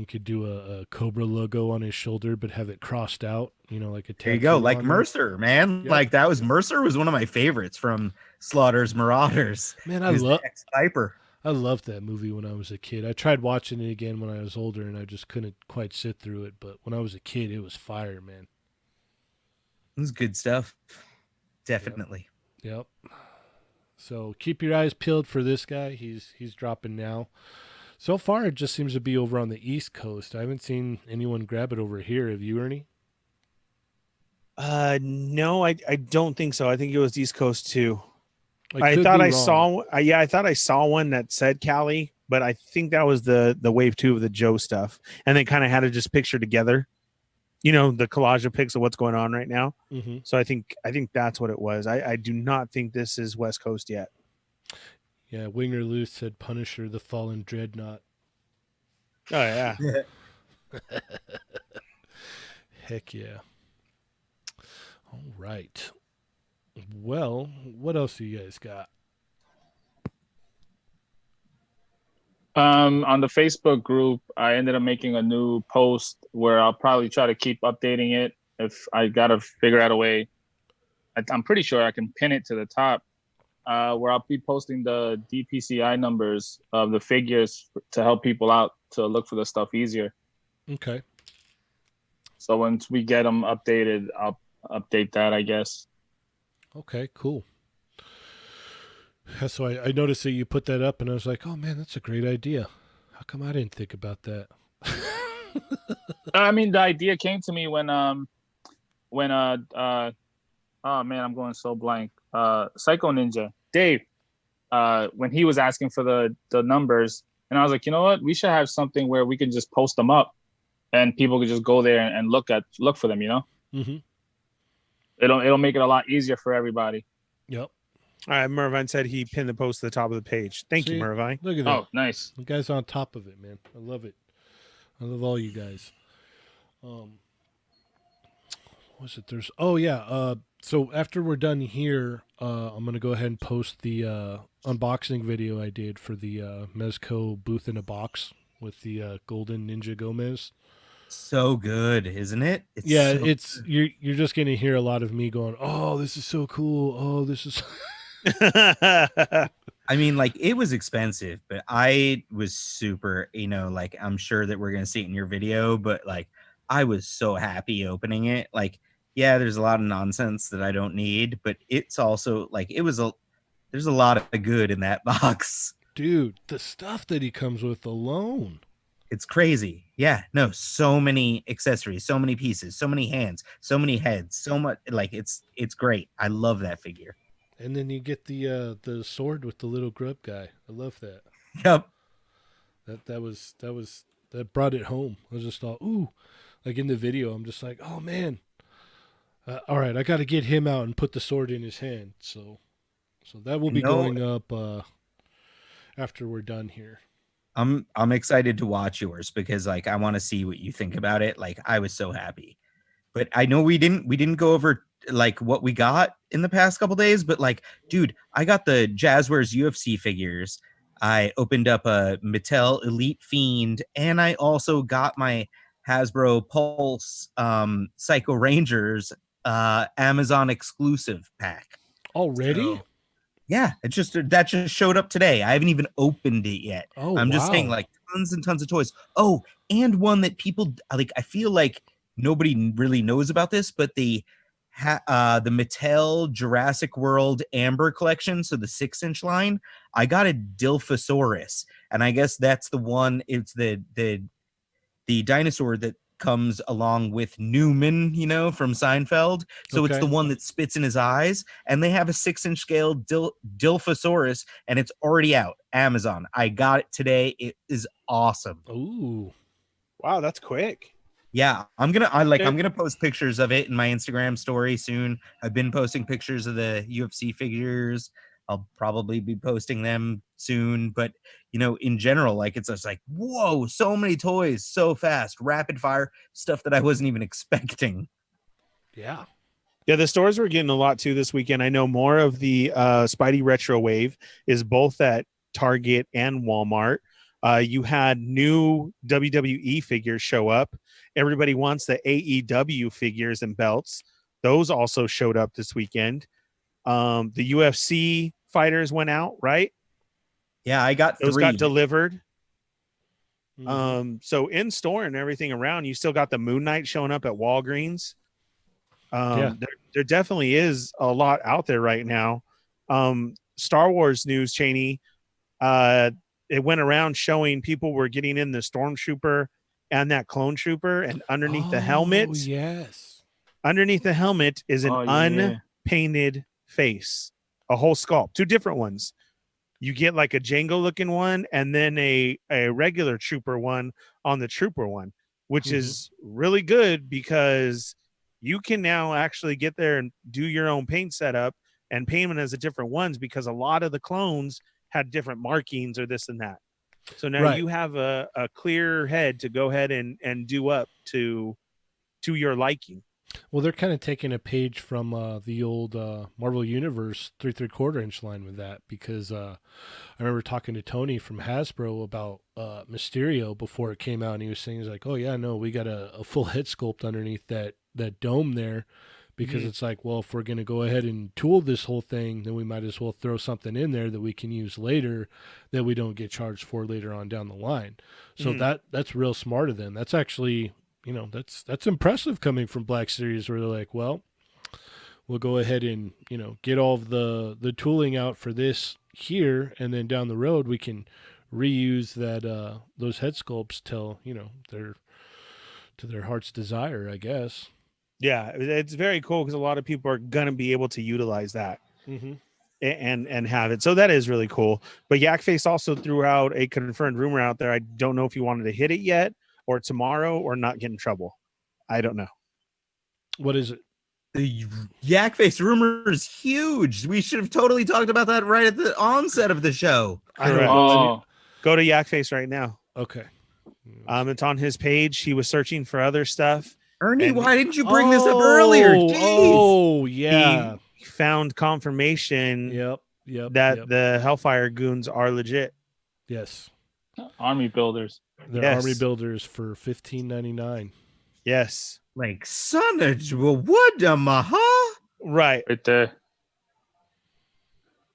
could do a Cobra logo on his shoulder, but have it crossed out. You know, like a There you go, tattoo like on there. Mercer, man. Yep. Like that was Mercer was one of my favorites from Slaughter's Marauders. Man, He was the ex-Viper. I loved that movie when I was a kid. I tried watching it again when I was older, and I just couldn't quite sit through it. But when I was a kid, it was fire, man. It was good stuff. Definitely. Yep. So keep your eyes peeled for this guy. He's dropping now. So far, it just seems to be over on the East Coast. I haven't seen anyone grab it over here. Have you, Ernie? No, I don't think so. I think it was East Coast too. I I thought be I wrong. saw. I thought I saw one that said Cali, but I think that was the wave 2 of the Joe stuff, and they kind of had it just pictured together. You know, the collage of pics of what's going on right now. Mm-hmm. So I think that's what it was. I do not think this is West Coast yet. Yeah, Winger Loose said Punisher, the Fallen Dreadnought. Oh yeah. Heck yeah. All right. Well, what else do you guys got? On the Facebook group, I ended up making a new post where I'll probably try to keep updating it. If I gotta figure out a way, I'm pretty sure I can pin it to the top, where I'll be posting the DPCI numbers of the figures to help people out to look for the stuff easier. Okay. So once we get them updated, I'll update that, I guess. Okay, cool. So I noticed that you put that up, and I was like, oh, man, that's a great idea. How come I didn't think about that? I mean, the idea came to me when oh man, I'm going so blank. Psycho Ninja Dave, when he was asking for the numbers, and I was like, you know what, we should have something where we can just post them up, and people could just go there and look for them. You know, Mm-hmm. It'll make it a lot easier for everybody. Yep. All right. Mervine said he pinned the post to the top of the page. Thank you, See? Mervine. Look at that. Oh, nice. The guy's on top of it, man. I love it. I love all you guys. What was it? So after we're done here, I'm gonna go ahead and post the unboxing video I did for the Mezco booth in a box with the Golden Ninja Gomez. So good, isn't it? It's you're just gonna hear a lot of me going, "Oh, this is so cool! Oh, this is." I mean, like, it was expensive, but I was super, like, I'm sure that we're going to see it in your video, but like, I was so happy opening it. Like, yeah, there's a lot of nonsense that I don't need, but it's also like, there's a lot of good in that box. Dude, the stuff that he comes with alone. It's crazy. Yeah, no, so many accessories, so many pieces, so many hands, so many heads, so much. Like, it's great. I love that figure. And then you get the sword with the little grub guy. I love that. Yep. That brought it home. I was just all, ooh, like in the video, I'm just like, oh man, All right, I got to get him out and put the sword in his hand. So that will be No, going up after we're done here. I'm excited to watch yours because like I want to see what you think about it. Like I was so happy. But I know we didn't go over like what we got in the past couple days, but like dude, I got the Jazzwares UFC figures. I opened up a Mattel Elite Fiend and I also got my Hasbro Pulse Psycho Rangers Amazon exclusive pack. Already? So yeah, that just showed up today. I haven't even opened it yet. Oh, I'm just saying, wow. like tons and tons of toys. Oh, and one that people like. I feel like nobody really knows about this, but the Mattel Jurassic World Amber collection, so the 6-inch line. I got a Dilphosaurus, and I guess that's the one. It's the dinosaur that comes along with Newman, from Seinfeld. So it's Okay. the one that spits in his eyes, and they have a 6-inch scale Dilphosaurus, and it's already out. Amazon. I got it today. It is awesome. Ooh. Wow, that's quick. Yeah, I'm gonna post pictures of it in my Instagram story soon. I've been posting pictures of the UFC figures. I'll probably be posting them soon, but in general, like it's just like, whoa, so many toys, so fast, rapid fire stuff that I wasn't even expecting. Yeah. Yeah, the stores were getting a lot too this weekend. I know more of the Spidey Retro Wave is both at Target and Walmart. You had new WWE figures show up. Everybody wants the AEW figures and belts. Those also showed up this weekend. The UFC fighters went out, right? Yeah, I got Those 3. got delivered. Mhm. So in store and everything around, you still got the Moon Knight showing up at Walgreens. Yeah. There definitely is a lot out there right now. Star Wars news, Cheney, it went around showing people were getting in the Stormtrooper and that Clone Trooper, and underneath the Oh, helmet, yes. is an Oh yeah. unpainted face, a whole sculpt, 2 different ones. You get like a Django looking one and then a regular trooper one on the trooper one, which Mhm. is really good because you can now actually get there and do your own paint setup and paint them as the different ones, because a lot of the clones had different markings or this and that. So now Right. you have a clear head to go ahead and do up to your liking. Well, they're kind of taking a page from the old Marvel Universe 3/4 inch line with that, because I remember talking to Tony from Hasbro about Mysterio before it came out, and he was saying, he's like, "Oh yeah, no, we got a full head sculpt underneath that dome there, because it's like, well, if we're gonna go ahead and tool this whole thing, then we might as well throw something in there that we can use later, that we don't get charged for later on down the line." So that's real smart of them. That's actually, that's impressive coming from Black Series, where they're like, well, we'll go ahead and get all of the tooling out for this here, and then down the road we can reuse that those head sculpts till their to their heart's desire, I guess. Yeah, it's very cool because a lot of people are gonna be able to utilize that Mm-hmm. and have it. So that is really cool. But Yakface also threw out a confirmed rumor out there. I don't know if you wanted to hit it yet or tomorrow or not get in trouble. I don't know. What is it? The Yak Face rumor is huge. We should have totally talked about that right at the onset of the show. I don't Correct. know any. Oh, Go to Yakface right now. Okay. It's on his page. He was searching for other stuff. Ernie, And- why didn't you bring this up earlier? Jeez. Oh, yeah. He found confirmation Yep. that the Hellfire goons are legit. Yes. army builders. They're Yes. army builders for $15.99. Yes. Like, son of what a maha? Right. Right there.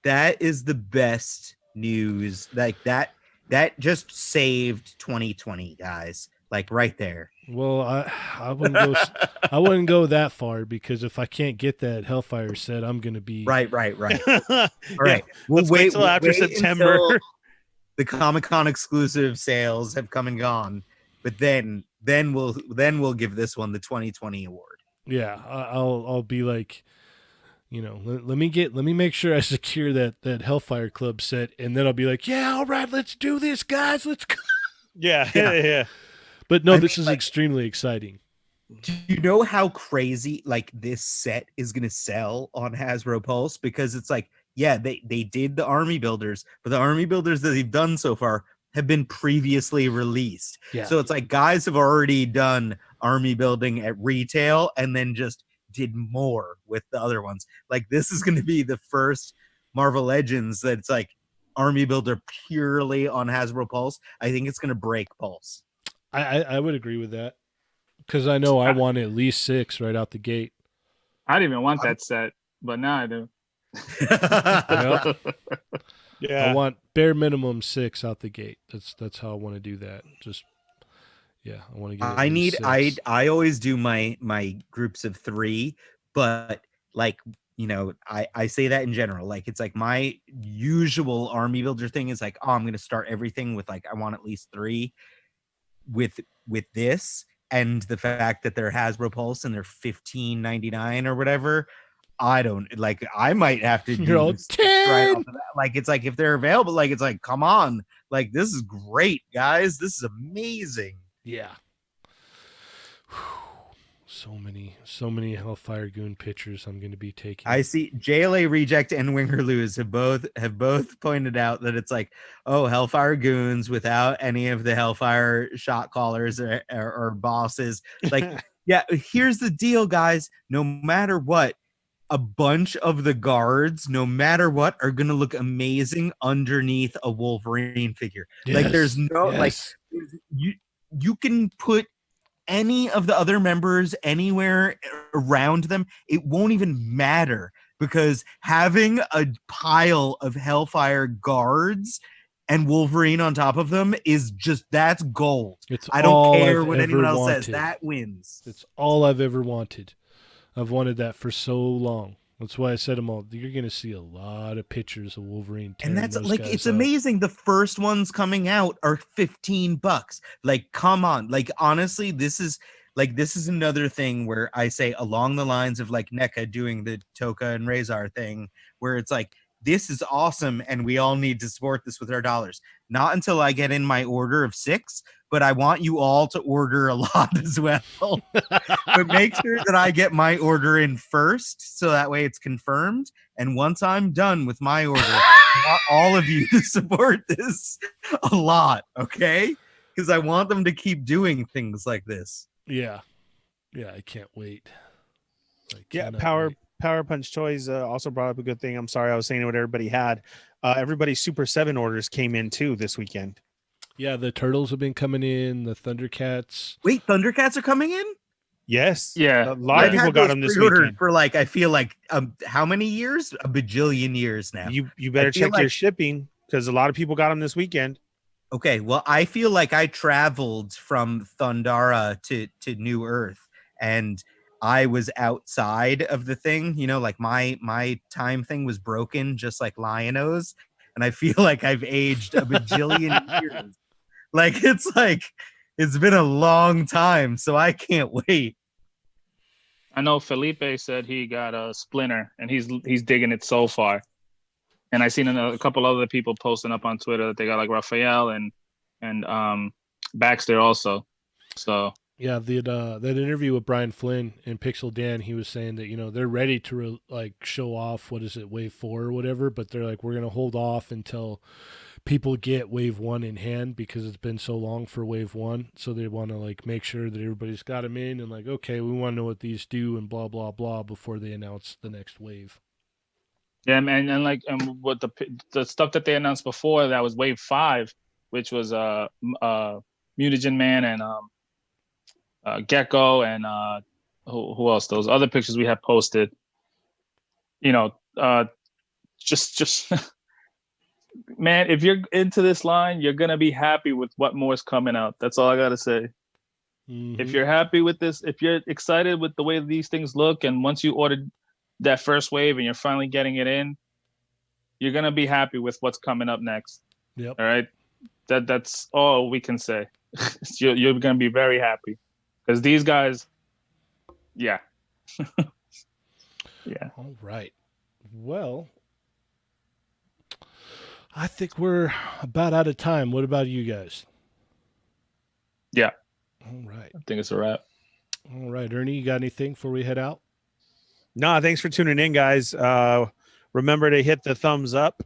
That is the best news. Like that just saved 2020, guys. Like right there. Well, I wouldn't go that far, because if I can't get that Hellfire set, I'm gonna be Right. All right. Yeah, We'll let's wait till after wait September. until the Comic-Con exclusive sales have come and gone. But then we'll give this one the 2020 award. Yeah, I'll be like, let me make sure I secure that Hellfire Club set, and then I'll be like, yeah, all right, let's do this, guys, let's go. Yeah. Yeah. Yeah. But no, I this mean, is like- extremely exciting. Do you know how crazy like this set is gonna sell on Hasbro Pulse? Because it's like, yeah, they did the army builders, but the army builders that they've done so far have been previously released. Yeah. So it's like guys have already done army building at retail and then just did more with the other ones. Like this is gonna be the first Marvel Legends that's like army builder purely on Hasbro Pulse. I think it's gonna break Pulse. I would agree with that because I know I want at least 6 right out the gate. I didn't even want that set, but now I do. Yep. Yeah. I want bare minimum 6 out the gate. That's how I want to do that. Just yeah, I want to get. I need 6. I always do my groups of 3, but like I say that in general. Like it's like my usual army builder thing is like, oh, I'm gonna start everything with like I want at least 3 with this, and the fact that they're Hasbro Pulse and they're $15.99 or whatever. I don't like. I might have to You're all do 6 right 10. off of that. Like it's like if they're available, like it's like come on, like this is great, guys. This is amazing. Yeah. So many Hellfire Goon pictures I'm going to be taking. I see JLA Reject and Winger Lose have both pointed out that it's like, oh, Hellfire Goons without any of the Hellfire shot callers or bosses. Like, yeah, here's the deal, guys. No matter what, a bunch of the guards, no matter what, are gonna look amazing underneath a Wolverine figure. Like, there's no like you can put any of the other members anywhere around them, it won't even matter because having a pile of Hellfire guards and Wolverine on top of them is just that's gold. I don't care what anyone else says. That wins. It's all I've ever wanted. I've wanted that for so long. That's why I said them all. You're going to see a lot of pictures of Wolverine. And that's like, it's amazing. The first ones coming out are $15. Like, come on. Like, honestly, this is another thing where I say along the lines of like NECA doing the Toka and Razor thing, where it's like, this is awesome. And we all need to support this with our dollars. Not until I get in my order of 6, but I want you all to order a lot as well. But make sure that I get my order in first, so that way it's confirmed. And once I'm done with my order, I want all of you to support this a lot, okay? Because I want them to keep doing things like this. Yeah. Yeah, I can't wait. Power Punch Toys also brought up a good thing. I'm sorry, I was saying what everybody had. Everybody's Super 7 orders came in too this weekend. Yeah, the Turtles have been coming in, the Thundercats. Wait, Thundercats are coming in? Yes. Yeah. A lot of people got them this weekend. For like, I feel like how many years? A bajillion years now. You better check your shipping because a lot of people got them this weekend. Okay, well, I feel like I traveled from Thundara to New Earth, and I was outside of the thing. You know, like my time thing was broken, just like Lion-O's, and I feel like I've aged a bajillion years. Like it's been a long time, so I can't wait. I know Felipe said he got a Splinter, and he's digging it so far. And I seen a couple other people posting up on Twitter that they got like Raphael and Baxter also. So yeah, that interview with Brian Flynn and Pixel Dan, he was saying that they're ready to show off Wave 4 or whatever, but they're like, we're gonna hold off until people get Wave 1 in hand because it's been so long for Wave 1. So they want to make sure that everybody's got them in and okay, we want to know what these do and blah blah blah before they announce the next wave. Yeah, and what the stuff that they announced before, that was Wave 5, which was Mutagen Man and Gecko and who else? Those other pictures we have posted. Just man, if you're into this line, you're gonna be happy with what more is coming out. That's all I gotta say. Mm-hmm. If you're happy with this, if you're excited with the way these things look, and once you ordered that first wave and you're finally getting it in, you're gonna be happy with what's coming up next. Yep. All right. That's all we can say. You're gonna be very happy because these guys, yeah. Yeah. All right. Well, I think we're about out of time. What about you guys? Yeah. All right. I think it's a wrap. All right, Ernie, you got anything before we head out? No, thanks for tuning in, guys. Remember to hit the thumbs up.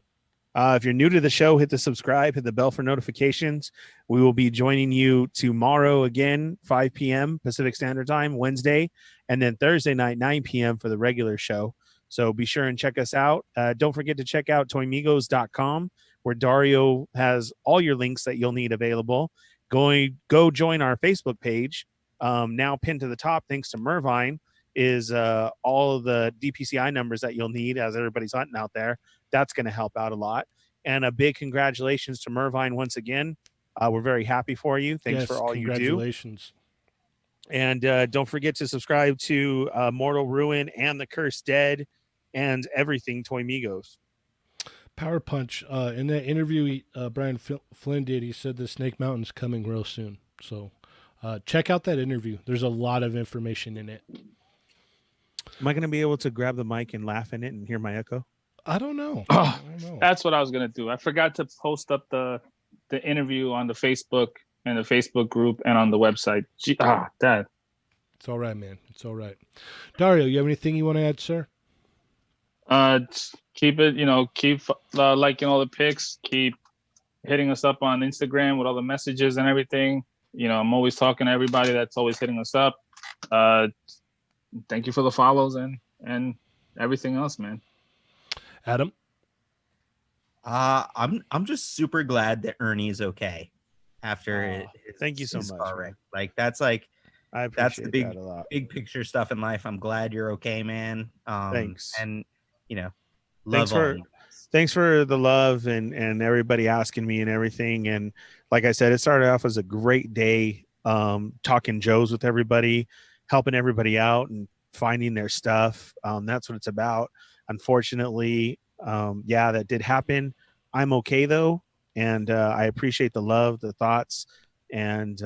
If you're new to the show, hit the subscribe, hit the bell for notifications. We will be joining you tomorrow again, 5 p.m. Pacific Standard Time, Wednesday, and then Thursday night, 9 p.m. for the regular show. So be sure and check us out. Don't forget to check out toymigos.com, where Dario has all your links that you'll need available. Go join our Facebook page. Now pinned to the top, thanks to Mervine, is all of the DPCI numbers that you'll need as everybody's hunting out there. That's going to help out a lot. And a big congratulations to Mervine once again. We're very happy for you. Thanks for all you do. Congratulations. And don't forget to subscribe to Mortal Ruin and The Cursed Dead and everything Toy Migos. Power Punch. In that interview Brian Flynn did, he said the Snake Mountain's coming real soon. So check out that interview. There's a lot of information in it. Am I going to be able to grab the mic and laugh in it and hear my echo? I don't know. Oh, that's what I was gonna do. I forgot to post up the interview on the Facebook and the Facebook group and on the website. Dad. It's all right, man. It's all right. Dario, you have anything you want to add, sir? Keep it, keep liking all the pics, keep hitting us up on Instagram with all the messages and everything. I'm always talking to everybody that's always hitting us up. Thank you for the follows and everything else, man. Adam? I'm just super glad that Ernie's okay after thank you so his much, car man. wreck. Like that's like I that's the appreciate that a lot. big picture stuff in life. I'm glad you're okay, man. Thanks. And love Thanks all for you guys. thanks for the love and everybody asking me and everything. And like I said, it started off as a great day, talking Joes with everybody, helping everybody out and finding their stuff. That's what it's about. Unfortunately, that did happen. I'm okay though. And I appreciate the love, the thoughts, and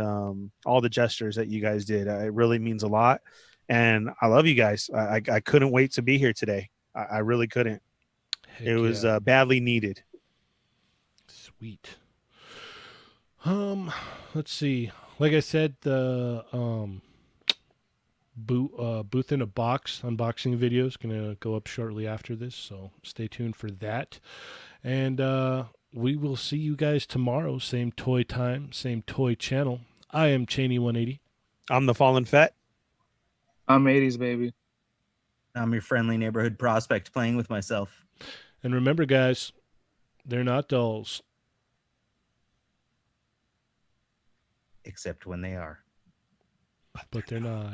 all the gestures that you guys did. It really means a lot. And I love you guys. I couldn't wait to be here today. I really couldn't. Heck It was yeah. badly needed. Sweet. Let's see. Like I said, the booth in a box unboxing video is gonna go up shortly after this, so stay tuned for that. And we will see you guys tomorrow. Same toy time, same toy channel. I am Cheney 180. I'm the Fallen Fett. I'm 80s, baby. I'm your friendly neighborhood prospect playing with myself. And remember, guys, they're not dolls. Except when they are. But they're not.